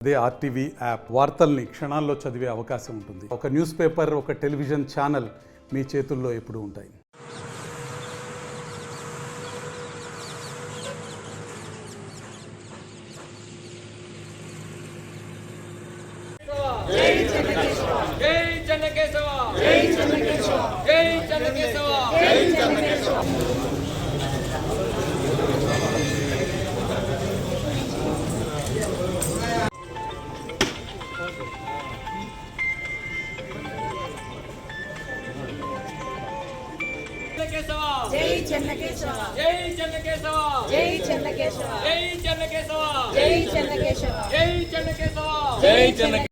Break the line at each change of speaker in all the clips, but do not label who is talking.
అదే RTV app వార్తల్ని క్షణాల్లో చదివే అవకాశం ఉంటుంది. ఒక న్యూస్ పేపర్, ఒక టెలివిజన్ ఛానల్ మీ చేతుల్లో ఎప్పుడూ ఉంటాయి.
జై చెన్నకేశవ జై చెన్నకేశవ జై చెన్నకేశవ జై చెన్నకేశవ జై చెన్నకేశవ జై చెన్నకేశవ జై చెన్నకేశవ.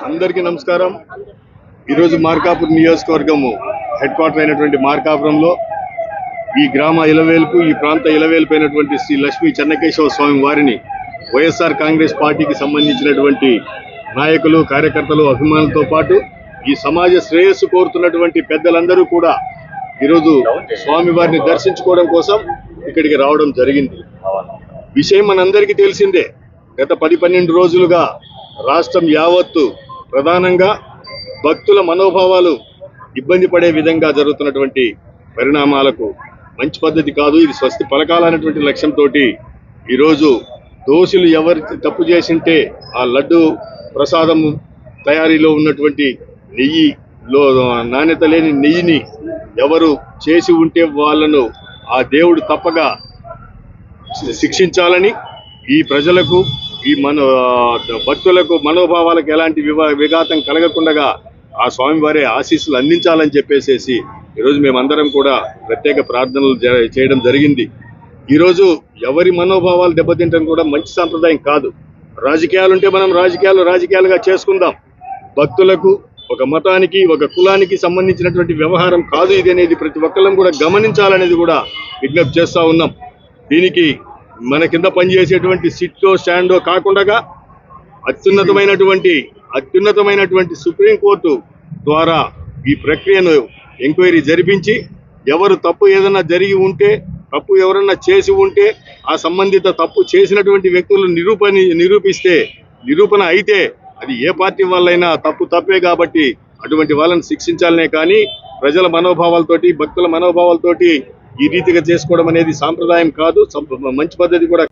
అందరికీ నమస్కారం. ఈరోజు మార్కాపురం నియోజకవర్గము హెడ్ క్వార్టర్ అయినటువంటి మార్కాపురంలో ఈ గ్రామ ఇలవేల్పు, ఈ ప్రాంత ఇలవేల్పు అయినటువంటి శ్రీ లక్ష్మీ చెన్నకేశవ స్వామి వారిని వైఎస్ఆర్ కాంగ్రెస్ పార్టీకి సంబంధించినటువంటి నాయకులు, కార్యకర్తలు, అభిమానులతో పాటు ఈ సమాజ శ్రేయస్సు కోరుతున్నటువంటి పెద్దలందరూ కూడా ఈరోజు స్వామి వారిని దర్శించుకోవడం కోసం ఇక్కడికి రావడం జరిగింది. విషయం మనందరికీ తెలిసిందే. గత 10-12 రోజులుగా రాష్ట్రం యావత్తు ప్రధానంగా భక్తుల మనోభావాలు ఇబ్బంది పడే విధంగా జరుగుతున్నటువంటి పరిణామాలకు మంచి పద్ధతి కాదు. ఇది స్వస్తి పలకాలనేటువంటి లక్ష్యంతో ఈరోజు దోషులు ఎవరు తప్పు చేసింటే ఆ లడ్డు ప్రసాదం తయారీలో ఉన్నటువంటి నెయ్యిలో నాణ్యత లేని నెయ్యిని ఎవరు చేసి ఉంటే వాళ్ళను ఆ దేవుడు తప్పగా శిక్షించాలని, ఈ ప్రజలకు, ఈ భక్తులకు మనోభావాలకు ఎలాంటి విఘాతం కలగకుండా ఆ స్వామివారి ఆశీస్సులు అందించాలని చెప్పేసి ఈరోజు మేమందరం కూడా ప్రత్యేక ప్రార్థనలు చేయడం జరిగింది. ఈరోజు ఎవరి మనోభావాలు దెబ్బతింటడం కూడా మంచి సాంప్రదాయం కాదు. రాజకీయాలు ఉంటే మనం రాజకీయాలుగా చేసుకుందాం. భక్తులకు, ఒక మతానికి, ఒక కులానికి సంబంధించినటువంటి వ్యవహారం కాదు ఇది అనేది ప్రతి ఒక్కళ్ళం కూడా గమనించాలనేది కూడా విజ్ఞప్తి చేస్తూ ఉన్నాం. దీనికి మన కింద పనిచేసేటువంటి సిట్టో స్టాండో కాకుండా అత్యున్నతమైనటువంటి సుప్రీంకోర్టు ద్వారా ఈ ప్రక్రియను ఎంక్వైరీ జరిపించి ఎవరు తప్పు ఏదైనా జరిగి ఉంటే, తప్పు ఎవరన్నా చేసి ఉంటే ఆ సంబంధిత తప్పు చేసినటువంటి వ్యక్తులు నిరూపణ అయితే అది ఏ పార్టీ వాళ్ళైనా తప్పే కాబట్టి అటువంటి వాళ్ళని శిక్షించాలనే కానీ ప్రజల మనోభావాలతోటి, భక్తుల మనోభావాలతోటి ఈ రీతిగా చేసుకోవడం అనేది సాంప్రదాయం కాదు, మంచి పద్ధతి కూడా